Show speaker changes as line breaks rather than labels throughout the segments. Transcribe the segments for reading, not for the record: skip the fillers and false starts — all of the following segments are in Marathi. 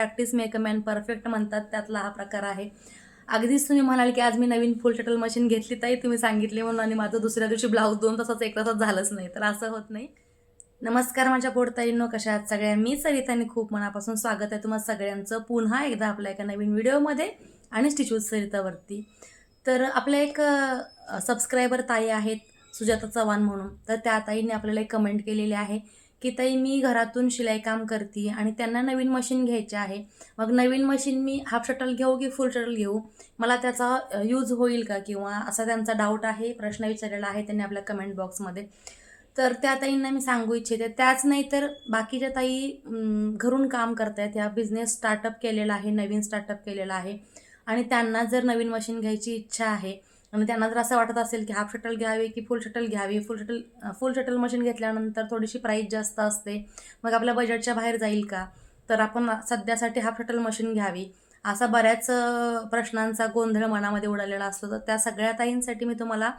Practice make a man perfect म्हणतात, त्यातला हा प्रकार आहे. अगदीच तुम्ही म्हणाल की आज मी नवीन फुल शटल मशीन घेतली ताई, तुम्ही सांगितले म्हणून, आणि माझं दुसऱ्या दिवशी ब्लाऊज 2 तासाचं 1 तासात झालंच नाही, तर असं होत नाही. नमस्कार माझ्या पोटताईंनो, कशा आहात सगळ्या? मी सरिता आणि खूप मनापासून स्वागत आहे तुम्हा सगळ्यांचं पुन्हा एकदा आपल्या एका नवीन व्हिडिओमध्ये आणि स्टिच विथ सरितावरती. तर आपल्या एक सबस्क्रायबर ताई आहेत, सुजाता चव्हाण म्हणून. तर त्या ताईंनी आपल्याला एक कमेंट केलेली आहे की ताई, मी घरातून शिलाई काम करते आणि त्यांना नवीन मशीन घ्यायचे आहे. मग नवीन मशीन मी हाफ शटल घेऊ की फुल शटल घेऊ? मला त्याचा यूज होईल का? किंवा असा त्यांचा डाऊट आहे, प्रश्न विचारलेला आहे त्यांनी आपल्या कमेंट बॉक्समध्ये. तर त्या ताईंना मी सांगू इच्छिते, त्याच नाही तर बाकीच्या ताई घरून काम करतायत, ह्या बिझनेस स्टार्टअप केलेला आहे, नवीन स्टार्टअप केलेला आहे, आणि त्यांना जर नवीन मशीन घ्यायची इच्छा आहे आणि त्यांना जर असं वाटत असेल की हाफ शटल घ्यावी की फुल शटल घ्यावी, फुल शटल मशीन घेतल्यानंतर थोडीशी प्राईस जास्त असते, मग आपल्या बजेटच्या बाहेर जाईल का? तर आपण सध्यासाठी हाफ शटल मशीन घ्यावी, असा बऱ्याच प्रश्नांचा गोंधळ मनामध्ये उडालेला असतो. तर त्या सगळ्या ताईंसाठी मी तुम्हाला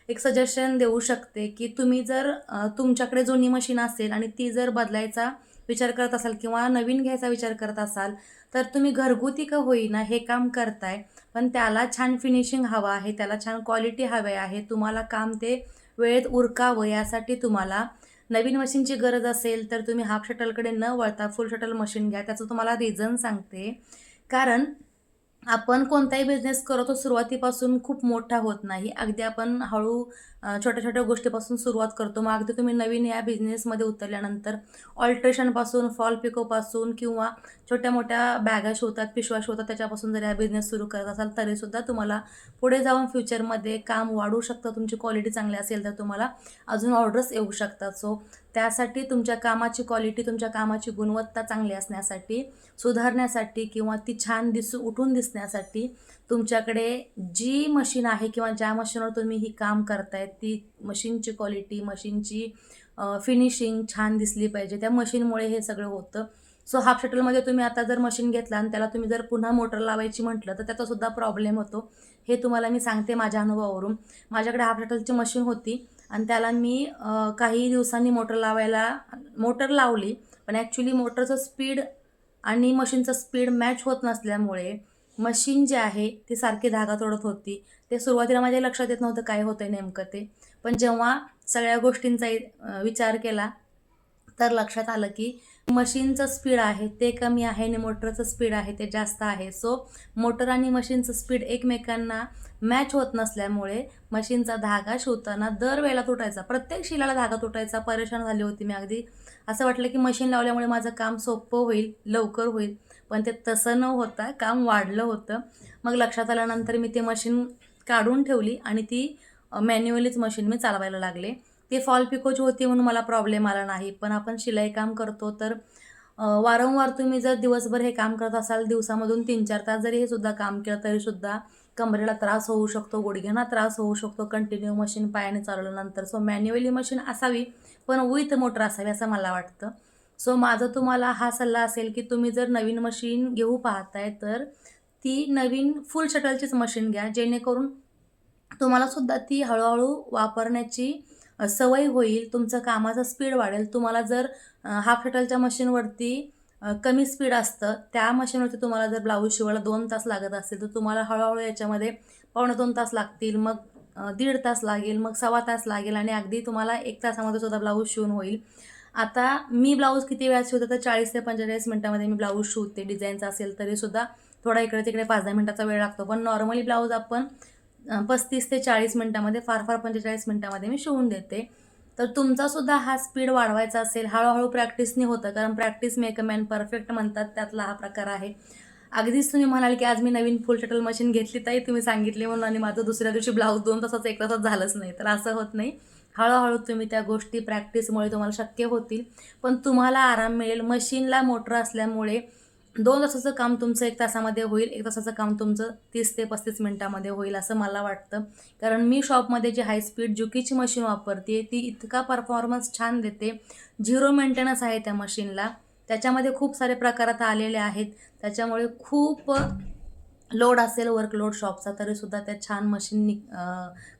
एक सजेशन देऊ शकते की तुम्ही जर तुमच्याकडे जुनी मशीन असेल आणि ती जर बदलायचा विचार करत असाल किंवा नवीन घ्यायचा विचार करत असाल, तर तुम्ही घरगुती का होईना हे काम करताय, पण त्याला छान फिनिशिंग हवं आहे, त्याला छान क्वालिटी हवी आहे, तुम्हाला काम ते वेळेत उरकावं, यासाठी तुम्हाला नवीन मशीनची गरज असेल तर तुम्ही हाफ शटलकडे न वळता फुल शटल मशीन घ्या. त्याचं तुम्हाला रिझन सांगते. कारण आपण कोणताही बिझनेस करतो सुरुवातीपासून खूप मोठा होत नाही. अगदी आपण हळू छोट्या-छोट्या गोष्टीपासून सुरुवात करतो. मग अगदी तुम्ही नवीन या बिझनेसमध्ये उतरल्यानंतर ऑल्ट्रेशनपासून, फॉल पिकोपासून किंवा छोट्या-मोठ्या बॅगा शिवतात, पिशव्या शिवतात, त्याच्यापासून जर हा बिझनेस सुरू करत असाल तरीसुद्धा तुम्हाला पुढे जाऊन फ्युचरमध्ये काम वाढू शकतं. तुमची क्वालिटी चांगली असेल तर तुम्हाला अजून ऑर्डर्स येऊ शकतात. सो त्यासाठी तुमच्या कामाची क्वालिटी, तुमच्या कामाची गुणवत्ता चांगली असण्यासाठी, सुधारण्यासाठी किंवा ती छान उठून दिसण्यासाठी तुमच्याकडे जी मशीन आहे किंवा ज्या मशीनवर तुम्ही ही काम करताय ती मशीनची क्वालिटी, मशीनची फिनिशिंग छान दिसली पाहिजे. त्या मशीनमुळे हे सगळं होतं. सो हाफ शटलमध्ये तुम्ही आता जर मशीन घेतला आणि त्याला तुम्ही जर पुन्हा मोटर लावायची म्हटलं तर त्याचासुद्धा प्रॉब्लेम होतो. हे तुम्हाला मी सांगते माझ्या अनुभवावरून. माझ्याकडे हाफ शटलची मशीन होती आणि त्याला मी काही दिवसांनी मोटर लावली, पण ॲक्च्युली मोटरचं स्पीड आणि मशीनचं स्पीड मॅच होत नसल्यामुळे मशीन जी आहे ती सारखी धागा तोडत होती. ते सुरुवातीला माझ्या लक्षात येत नव्हतं काय होतंय नेमकं ते. पण जेव्हा सगळ्या गोष्टींचा विचार केला तर लक्षात आलं की मशीनचं स्पीड आहे ते कमी आहे आणि मोटरचं स्पीड आहे ते जास्त आहे. सो मोटर आणि मशीनचं स्पीड एकमेकांना मॅच होत नसल्यामुळे मशीनचा धागा शिवताना दरवेळेला तुटायचा. प्रत्येक शिलाला धागा तुटायचा. परेशान झाली होती मी अगदी. असं वाटलं की मशीन लावल्यामुळे माझं काम सोपं होईल, लवकर होईल, पण ते तसं न होता काम वाढलं होतं. मग लक्षात आल्यानंतर मी ते मशीन काढून ठेवली आणि ती मॅन्युअलीच मशीन मी चालवायला लागले. ते फॉल पिकोची होती म्हणून मला प्रॉब्लेम आला नाही. पण आपण शिलाई काम करतो तर वारंवार तुम्ही जर दिवसभर हे काम करत असाल, दिवसामधून 3-4 तास जरी हे सुद्धा काम केलं तरीसुद्धा कमरेला त्रास होऊ शकतो, गुडघ्यांना त्रास होऊ शकतो कंटिन्यू मशीन पायाने चालवल्यानंतर. सो मॅन्युअली मशीन असावी, पण विथ मोटर असावी असं मला वाटतं. सो माझं तुम्हाला हा सल्ला असेल की तुम्ही जर नवीन मशीन घेऊ पाहताय तर ती नवीन फुल शटलचीच मशीन घ्या, जेणेकरून तुम्हाला सुद्धा ती हळूहळू वापरण्याची सवय होईल. तुमचं कामाचा स्पीड वाढेल. तुम्हाला जर हाफ शटलच्या मशीनवरती कमी स्पीड असतं, त्या मशीनवरती तुम्हाला जर ब्लाऊज शिवायला 2 तास लागत असतील तर तुम्हाला हळूहळू याच्यामध्ये 2.25 तास लागतील, मग 1.5 तास लागेल, मग 1.25 तास लागेल आणि अगदी तुम्हाला 1 तासामध्ये सुद्धा ब्लाऊज शिवून होईल. आता मी ब्लाऊज किती वेळात शिवते तर 40 ते 45 मिनिटामध्ये मी ब्लाऊज शिवते. डिझाईनचा असेल तरीसुद्धा थोडा इकडे-तिकडे 5-10 मिनिटाचा वेळ लागतो. पण नॉर्मली ब्लाऊज आपण 35 ते 40 मिनिटामध्ये, फार फार 45 मिनिटामध्ये मी शिवून देते. तर तुमचासुद्धा हा स्पीड वाढवायचा असेल, हळूहळू प्रॅक्टिसने होतं, कारण practice make a man perfect म्हणतात, त्यातला हा प्रकार आहे. अगदीच तुम्ही म्हणाल की आज मी नवीन फुल शटल मशीन घेतली ताई, तुम्ही सांगितले म्हणून, आणि माझं दुसऱ्या दिवशी ब्लाऊज 2 तासाचं 1 तासात झालंच नाही, तर असं होत नाही. हळूहळू तुम्ही त्या गोष्टी प्रॅक्टिसमुळे तुम्हाला शक्य होतील, पण तुम्हाला आराम मिळेल. मशीनला मोटर असल्यामुळे 2 तासाचं काम तुमचं 1 तासामध्ये होईल, 1 तासाचं काम तुमचं 30 ते 35 मिनिटामध्ये होईल असं मला वाटतं. कारण मी शॉपमध्ये जी हाय स्पीड जुकीची मशीन वापरते ती इतका परफॉर्मन्स छान देते. 0 मेंटेनन्स आहे त्या मशीनला. त्याच्यामध्ये खूप सारे प्रकार आता आलेले आहेत. त्याच्यामुळे खूप लोड असेल वर्कलोड शॉपचा तरीसुद्धा त्या छान मशीननी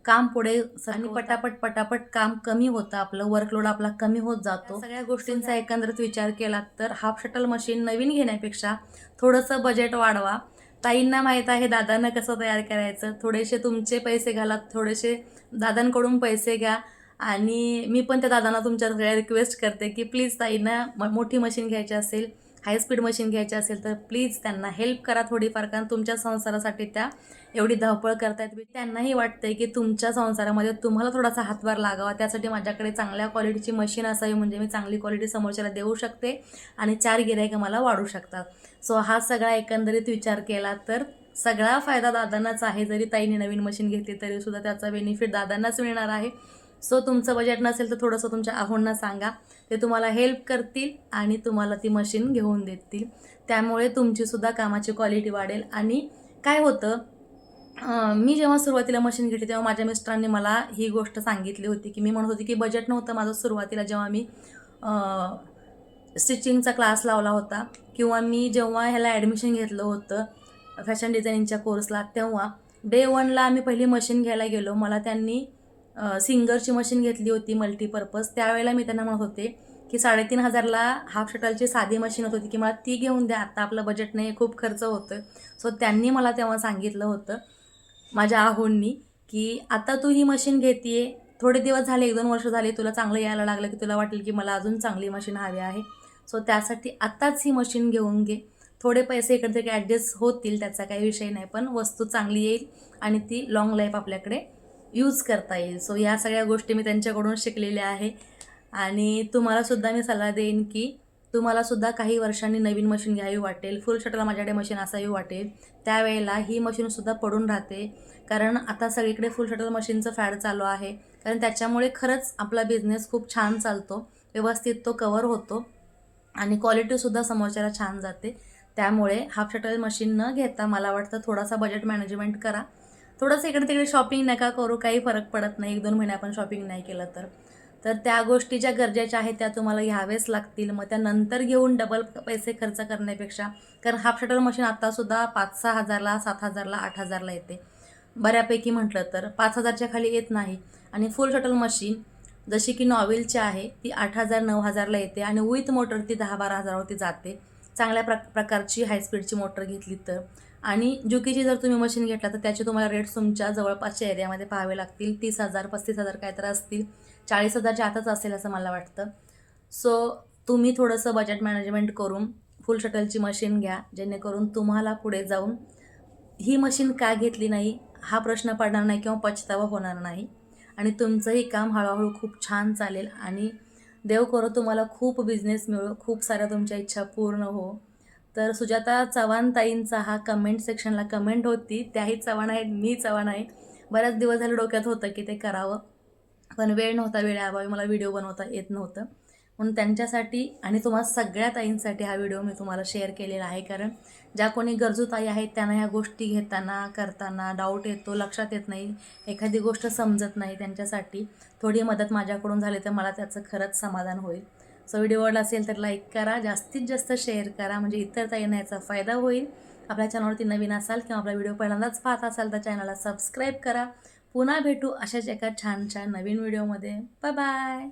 काम पुढे आणि पटापट काम कमी होतं, आपलं वर्कलोड आपला कमी होत जातो. सगळ्या गोष्टींचा एकंदरीत विचार केला तर हाफ शटल मशीन नवीन घेण्यापेक्षा थोडंसं बजेट वाढवा. ताईंना माहीत आहे दादांना कसं तयार करायचं, थोडेसे तुमचे पैसे घाला, थोडेसे दादांकडून पैसे घ्या. आणि मी पण त्या दादांना तुमच्या सगळ्या रिक्वेस्ट करते की प्लीज ताईंना मोठी मशीन घ्यायची असेल, हाय स्पीड मशीन घ्यायची असेल तर प्लीज त्यांना हेल्प करा थोडीफार, कारण तुमच्या संसारासाठी त्या एवढी धावपळ करतायत. त्यांनाही वाटतंय की तुमच्या संसारामध्ये तुम्हाला थोडासा हातभार लागावा, त्यासाठी माझ्याकडे चांगल्या क्वालिटीची मशीन असावी म्हणजे मी चांगली क्वालिटी समोरच्याला देऊ शकते आणि 4 गिऱ्हाईकं मला वाढू शकतात. सो हा सगळा एकंदरीत विचार केला तर सगळा फायदा दादांनाच आहे. जरी ताईने नवीन मशीन घेतली तरीसुद्धा त्याचा बेनिफिट दादांनाच मिळणार आहे. सो तुमचं बजेट नसेल तर थोडंसं तुमच्या आहोंना सांगा, ते तुम्हाला हेल्प करतील आणि तुम्हाला ती मशीन घेऊन देतील. त्यामुळे तुमचीसुद्धा कामाची क्वालिटी वाढेल. आणि काय होतं, मी जेव्हा सुरुवातीला मशीन घेतली तेव्हा माझ्या मिस्टरांनी मला ही गोष्ट सांगितली होती की मी म्हणत होती की बजेट नव्हतं माझं सुरुवातीला, जेव्हा मी स्टिचिंगचा क्लास लावला होता किंवा मी जेव्हा ह्याला ॲडमिशन घेतलं होतं फॅशन डिझायनिंगच्या कोर्सला, तेव्हा डे 1ला आम्ही पहिली मशीन घ्यायला गेलो. मला त्यांनी सिंगरची मशीन घेतली होती मल्टीपर्पज. त्यावेळेला मी त्यांना म्हणत होते की 3,500ला हाफ शटलची साधी मशीन होत होती की मला ती घेऊन द्या, आता आपलं बजेट नाही, खूप खर्च होतो आहे. सो त्यांनी मला तेव्हा सांगितलं होतं माझ्या आहोंनी की आता तू ही मशीन घेते आहे, थोडे दिवस झाले, 1-2 वर्ष झाले, तुला चांगलं यायला लागलं की तुला वाटेल की मला अजून चांगली मशीन हवी आहे. सो त्यासाठी आत्ताच ही मशीन घेऊन घे. थोडे पैसे इकडे तिकडे ॲडजस्ट होतील, त्याचा काही विषय नाही, पण वस्तू चांगली येईल आणि ती लाँग लाईफ आपल्याकडे यूज करता येईल. सो या सगळ्या गोष्टी मी त्यांच्याकडून शिकलेल्या आहे. आणि तुम्हालासुद्धा मी सल्ला देईन की तुम्हालासुद्धा काही वर्षांनी नवीन मशीन घ्यावी वाटेल, फुल शटल माझ्याकडे मशीन असावी वाटेल, त्यावेळेला ही मशीनसुद्धा पडून राहते. कारण आता सगळीकडे फुल शटल मशीनचं फॅड चालू आहे, कारण त्याच्यामुळे खरंच आपला बिझनेस खूप छान चालतो, व्यवस्थित तो कवर होतो आणि क्वालिटीसुद्धा समोरच्याला छान जाते. त्यामुळे हाफ शटल मशीन न घेता मला वाटतं थोडासा बजेट मॅनेजमेंट करा. थोडंसं इकडे तिकडे शॉपिंग नका करू, काही फरक पडत नाही, 1-2 महिने आपण शॉपिंग नाही केलं तर त्या गोष्टी ज्या गरजेच्या आहेत त्या तुम्हाला घ्यावेच लागतील. मग त्यानंतर घेऊन डबल पैसे खर्च करण्यापेक्षा, कारण हाफ शटल मशीन आत्तासुद्धा 5-6 हजारला, 7,000ला, 8,000ला येते बऱ्यापैकी म्हटलं तर, 5,000च्या खाली येत नाही. आणि फुल शटल मशीन जशी की नॉवेलची आहे ती 8,000-9,000ला येते आणि विथ मोटर ती 10-12 हजारावरती जाते, चांगल्या प्रकारची हाय स्पीडची मोटर घेतली तर. आणि जुकीची जर तुम्ही मशीन घेतला तर त्याचे तुम्हाला रेट्स तुमच्या जवळपासच्या एरियामध्ये पाहावे लागतील, 30,000 35,000 काय तर असतील, 40,000च्या आतच असेल असं मला वाटतं. सो तुम्ही थोडंसं बजेट मॅनेजमेंट करून फुल शटलची मशीन घ्या, जेणेकरून तुम्हाला पुढे जाऊन ही मशीन का घेतली नाही हा प्रश्न पडणार नाही किंवा पछतावा होणार नाही. आणि तुमचंही काम हळूहळू खूप छान चालेल आणि देव करो तुम्हाला खूप बिझनेस मिळो, खूप साऱ्या तुमच्या इच्छा पूर्ण हो. तर सुजाता चव्हाण ताईंचा हा कमेंट सेक्शनला कमेंट होती, त्याही चव्हाण आहेत, मी चव्हाण आहे. बऱ्याच दिवस झाले डोक्यात होतं की ते करावं, पण वेळ नव्हता, वेळेअभावी मला व्हिडिओ बनवता येत नव्हतं. म्हणून त्यांच्यासाठी आणि तुम्हा सगळ्या ताईंसाठी हा व्हिडिओ मी तुम्हाला शेअर केलेला आहे. कारण ज्या कोणी गरजू ताई आहेत त्यांना ह्या गोष्टी घेताना करताना डाऊट येतो, लक्षात येत नाही, एखादी गोष्ट समजत नाही, त्यांच्यासाठी थोडी मदत माझ्याकडून झाली तर मला त्याचं खरंच समाधान होईल. सो व्हिडिओ आवडला असेल तर लाईक करा, जास्तीत जास्त शेअर करा, म्हणजे इतर ताईंना याचा फायदा होईल. आपल्या चॅनलवरती नवीन असाल किंवा आपला व्हिडिओ पहिल्यांदाच पाहत असाल तर चॅनलला सबस्क्राईब करा. पुन्हा भेटू अशाच एका छान छान नवीन व्हिडिओमध्ये. Bye bye.